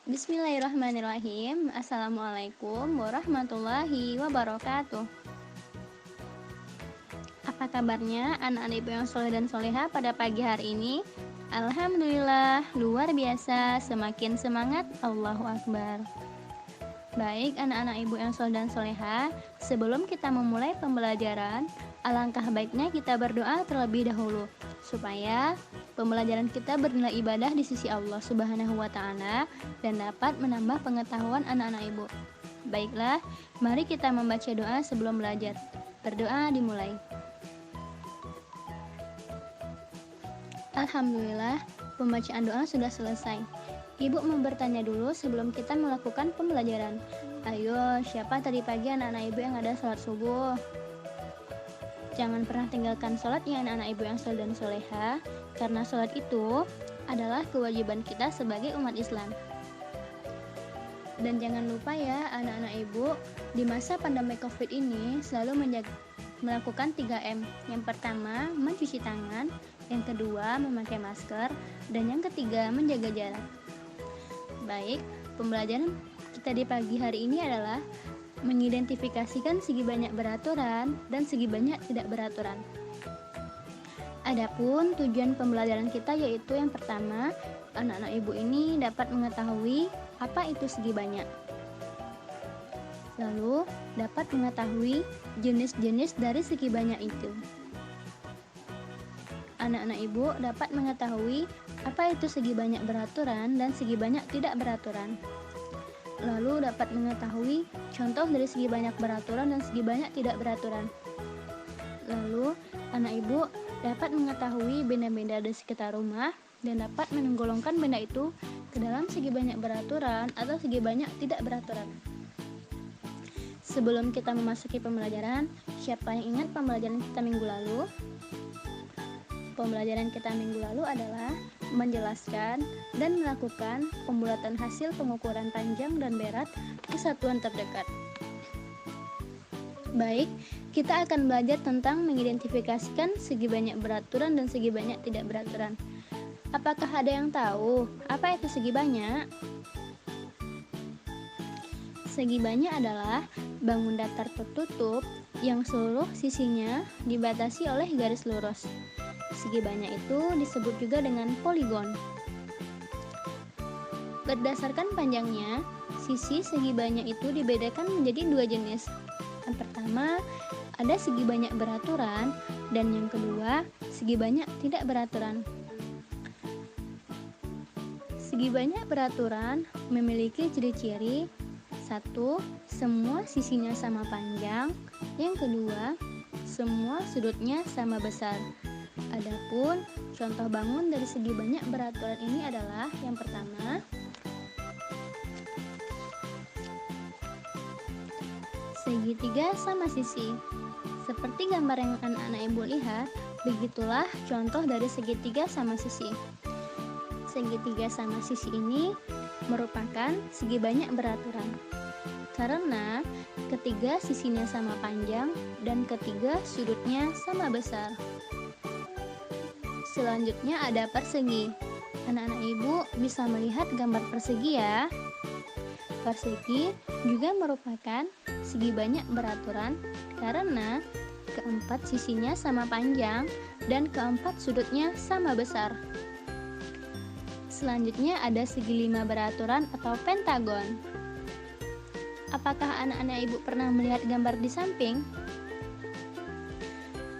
Bismillahirrahmanirrahim. Assalamualaikum warahmatullahi wabarakatuh. Apa kabarnya anak-anak ibu yang soleh dan soleha pada pagi hari ini? Alhamdulillah, luar biasa, semakin semangat, Allahu Akbar. Baik anak-anak ibu yang soleh dan soleha, sebelum kita memulai pembelajaran, alangkah baiknya kita berdoa terlebih dahulu, supaya pembelajaran kita bernilai ibadah di sisi Allah Subhanahu wa Ta'ala dan dapat menambah pengetahuan anak-anak ibu. Baiklah, mari kita membaca doa sebelum belajar. Berdoa dimulai. Alhamdulillah, pembacaan doa sudah selesai. Ibu mau bertanya dulu sebelum kita melakukan pembelajaran. Ayo, siapa tadi pagi anak-anak ibu yang ada sholat subuh? Jangan pernah tinggalkan sholat ya anak-anak ibu yang soleh dan soleha, karena sholat itu adalah kewajiban kita sebagai umat Islam. Dan jangan lupa ya anak-anak ibu, di masa pandemi COVID ini selalu melakukan 3M. Yang pertama, mencuci tangan, yang kedua, memakai masker, dan yang ketiga, menjaga jarak. Baik, pembelajaran kita di pagi hari ini adalah mengidentifikasikan segi banyak beraturan dan segi banyak tidak beraturan. Adapun tujuan pembelajaran kita yaitu yang pertama, anak-anak ibu ini dapat mengetahui apa itu segi banyak. Lalu dapat mengetahui jenis-jenis dari segi banyak itu. Anak-anak ibu dapat mengetahui apa itu segi banyak beraturan dan segi banyak tidak beraturan. Lalu dapat mengetahui contoh dari segi banyak beraturan dan segi banyak tidak beraturan. Lalu anak ibu dapat mengetahui benda-benda di sekitar rumah dan dapat menggolongkan benda itu ke dalam segi banyak beraturan atau segi banyak tidak beraturan. Sebelum kita memasuki pembelajaran, siapa yang ingat pembelajaran kita minggu lalu? Pembelajaran kita minggu lalu adalah menjelaskan dan melakukan pembulatan hasil pengukuran panjang dan berat ke satuan terdekat. Baik, kita akan belajar tentang mengidentifikasikan segi banyak beraturan dan segi banyak tidak beraturan. Apakah ada yang tahu apa itu segi banyak? Segi banyak adalah bangun datar tertutup yang seluruh sisinya dibatasi oleh garis lurus. Segi banyak itu disebut juga dengan poligon. Berdasarkan panjangnya, sisi segi banyak itu dibedakan menjadi dua jenis. Yang pertama, ada segi banyak beraturan, dan yang kedua, segi banyak tidak beraturan. Segi banyak beraturan memiliki ciri-ciri: 1. Semua sisinya sama panjang. Yang kedua, semua sudutnya sama besar. Adapun contoh bangun dari segi banyak beraturan ini adalah yang pertama, segitiga sama sisi. Seperti gambar yang anak-anak ibu lihat, begitulah contoh dari segitiga sama sisi. Segitiga sama sisi ini merupakan segi banyak beraturan, karena ketiga sisinya sama panjang dan ketiga sudutnya sama besar. Selanjutnya ada persegi. Anak-anak ibu bisa melihat gambar persegi ya. Persegi juga merupakan segi banyak beraturan karena keempat sisinya sama panjang dan keempat sudutnya sama besar. Selanjutnya ada segi lima beraturan atau pentagon. Apakah anak-anak ibu pernah melihat gambar di samping?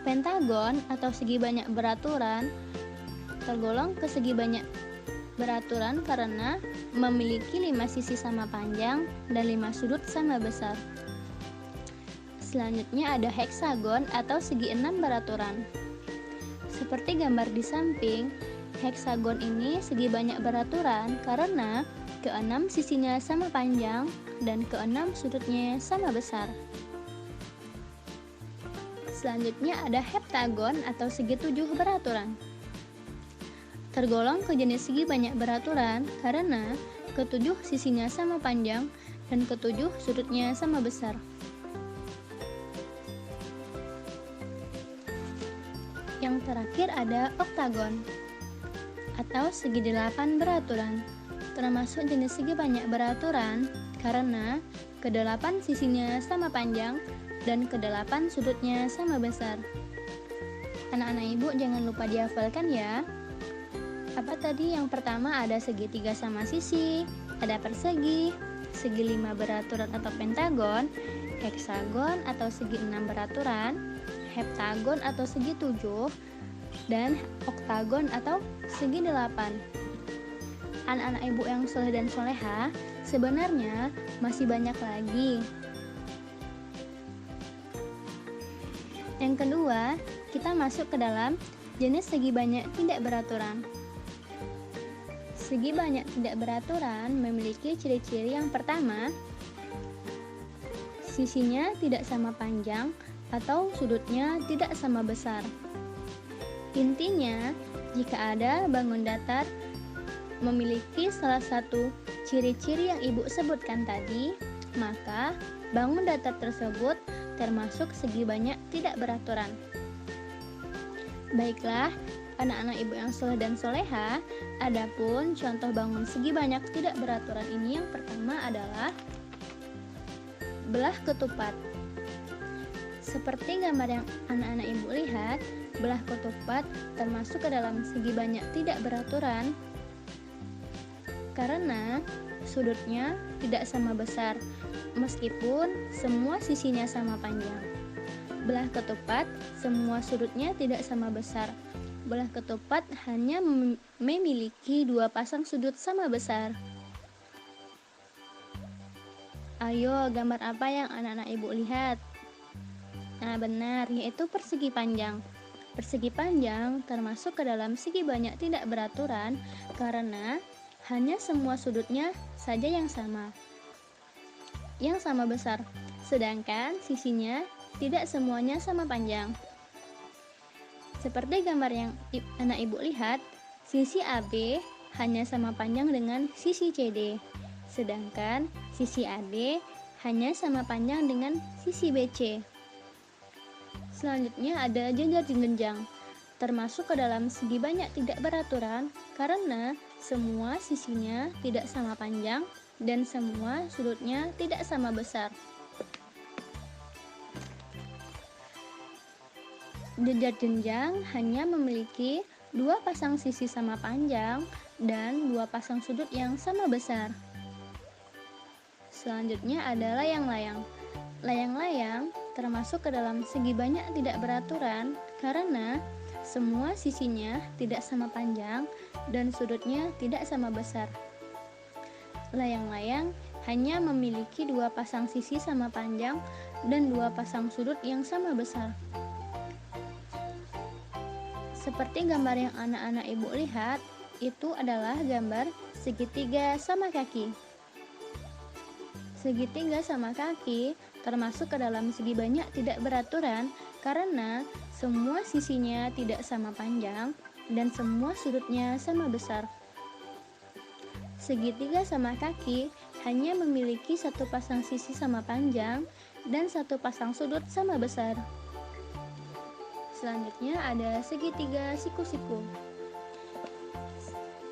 Pentagon atau segi banyak beraturan tergolong ke segi banyak beraturan karena memiliki 5 sisi sama panjang dan 5 sudut sama besar. Selanjutnya ada heksagon atau segi 6 beraturan. Seperti gambar di samping, heksagon ini segi banyak beraturan karena ke-6 sisinya sama panjang dan ke-6 sudutnya sama besar. Selanjutnya ada heptagon atau segi 7 beraturan. Tergolong ke jenis segi banyak beraturan karena ke-7 sisinya sama panjang dan ke-7 sudutnya sama besar. Yang terakhir ada oktagon atau segi 8 beraturan. termasuk jenis segi banyak beraturan karena kedelapan sisinya sama panjang dan kedelapan sudutnya sama besar. Anak-anak ibu jangan lupa dihafalkan ya. Apa tadi? Yang pertama ada segitiga sama sisi, ada persegi, segi 5 beraturan atau pentagon, heksagon atau segi 6 beraturan, heptagon atau segi 7, dan oktagon atau segi 8. Anak-anak ibu yang soleh dan soleha, sebenarnya masih banyak lagi. Yang kedua, kita masuk ke dalam jenis segi banyak tidak beraturan. Segi banyak tidak beraturan memiliki ciri-ciri yang pertama, sisinya tidak sama panjang atau sudutnya tidak sama besar. Intinya, jika ada bangun datar memiliki salah satu ciri-ciri yang ibu sebutkan tadi, maka bangun datar tersebut termasuk segi banyak tidak beraturan. Baiklah, anak-anak ibu yang soleh dan soleha, adapun contoh bangun segi banyak tidak beraturan ini yang pertama adalah belah ketupat. Seperti gambar yang anak-anak ibu lihat, belah ketupat termasuk ke dalam segi banyak tidak beraturan karena sudutnya tidak sama besar meskipun semua sisinya sama panjang. Belah ketupat semua sudutnya tidak sama besar. Belah ketupat hanya memiliki 2 pasang sudut sama besar. Ayo, gambar apa yang anak-anak ibu lihat? Nah, benar, yaitu persegi panjang. Persegi panjang termasuk ke dalam segi banyak tidak beraturan karena hanya semua sudutnya saja yang sama besar, sedangkan sisinya tidak semuanya sama panjang. Seperti gambar yang anak ibu lihat, sisi AB hanya sama panjang dengan sisi CD, sedangkan sisi AD hanya sama panjang dengan sisi BC. Selanjutnya ada jejar jenjang, termasuk ke dalam segi banyak tidak beraturan karena semua sisinya tidak sama panjang dan semua sudutnya tidak sama besar. Jejar jenjang hanya memiliki 2 pasang sisi sama panjang dan 2 pasang sudut yang sama besar. Selanjutnya ada layang-layang. Layang-layang termasuk ke dalam segi banyak tidak beraturan karena semua sisinya tidak sama panjang dan sudutnya tidak sama besar. Layang-layang hanya memiliki 2 pasang sisi sama panjang dan 2 pasang sudut yang sama besar. Seperti gambar yang anak-anak ibu lihat, itu adalah gambar segitiga sama kaki. Segitiga sama kaki termasuk ke dalam segi banyak tidak beraturan karena semua sisinya tidak sama panjang dan semua sudutnya sama besar. Segitiga sama kaki hanya memiliki 1 pasang sisi sama panjang dan 1 pasang sudut sama besar. Selanjutnya ada segitiga siku-siku.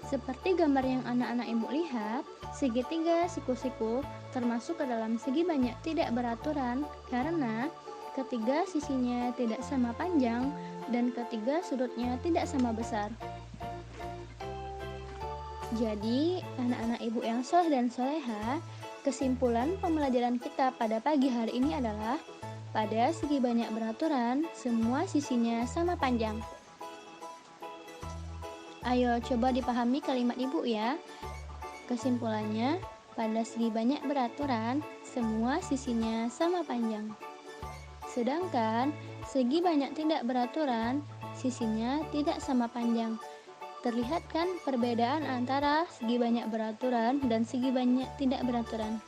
Seperti gambar yang anak-anak ibu lihat, segitiga siku-siku termasuk ke dalam segi banyak tidak beraturan karena ketiga sisinya tidak sama panjang dan ketiga sudutnya tidak sama besar. Jadi, anak-anak ibu yang soleh dan soleha, kesimpulan pembelajaran kita pada pagi hari ini adalah pada segi banyak beraturan, semua sisinya sama panjang. Ayo coba dipahami kalimat ibu ya. Kesimpulannya, pada segi banyak beraturan, semua sisinya sama panjang. Sedangkan segi banyak tidak beraturan, sisinya tidak sama panjang. Terlihat kan perbedaan antara segi banyak beraturan dan segi banyak tidak beraturan.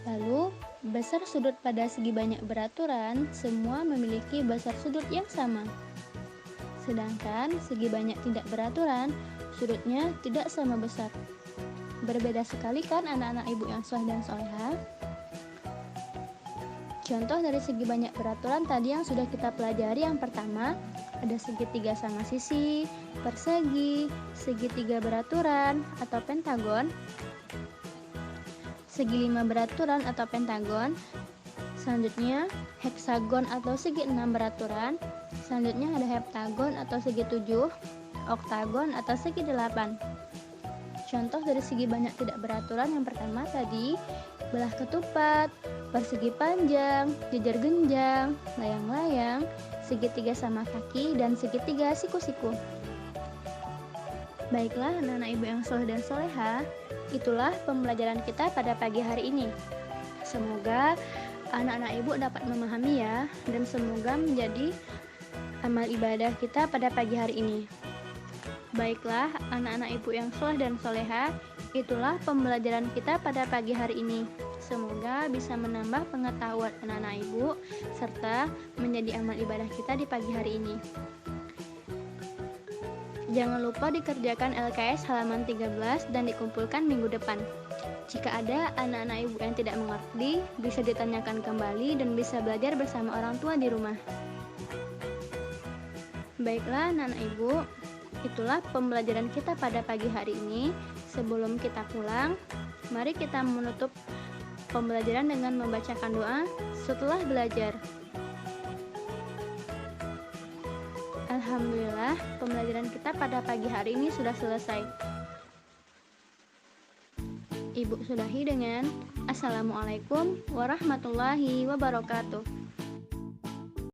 Lalu, besar sudut pada segi banyak beraturan semua memiliki besar sudut yang sama. Sedangkan segi banyak tidak beraturan, sudutnya tidak sama besar. Berbeda sekali kan anak-anak ibu yang soleh dan soleha? Contoh dari segi banyak peraturan tadi yang sudah kita pelajari, yang pertama ada segitiga sama sisi, persegi, segitiga beraturan atau pentagon, segi lima beraturan atau pentagon, selanjutnya heksagon atau segi enam beraturan, selanjutnya ada heptagon atau segi tujuh, oktagon atau segi delapan. Contoh dari segi banyak tidak beraturan yang pertama tadi belah ketupat, persegi panjang, jejer genjang, layang-layang, segitiga sama kaki, dan segitiga siku-siku. Baiklah anak-anak ibu yang soleh dan soleha, itulah pembelajaran kita pada pagi hari ini. Semoga anak-anak ibu dapat memahami ya, dan semoga menjadi amal ibadah kita pada pagi hari ini. Baiklah anak-anak ibu yang soleh dan soleha, itulah pembelajaran kita pada pagi hari ini. Semoga bisa menambah pengetahuan anak-anak ibu serta menjadi amal ibadah kita di pagi hari ini. Jangan lupa dikerjakan LKS halaman 13 dan dikumpulkan minggu depan. Jika ada anak-anak ibu yang tidak mengerti, bisa ditanyakan kembali dan bisa belajar bersama orang tua di rumah. Baiklah anak-anak ibu, itulah pembelajaran kita pada pagi hari ini. Sebelum kita pulang, mari kita menutup pembelajaran dengan membacakan doa setelah belajar. Alhamdulillah, pembelajaran kita pada pagi hari ini sudah selesai. Ibu sudahi dengan Assalamualaikum warahmatullahi wabarakatuh.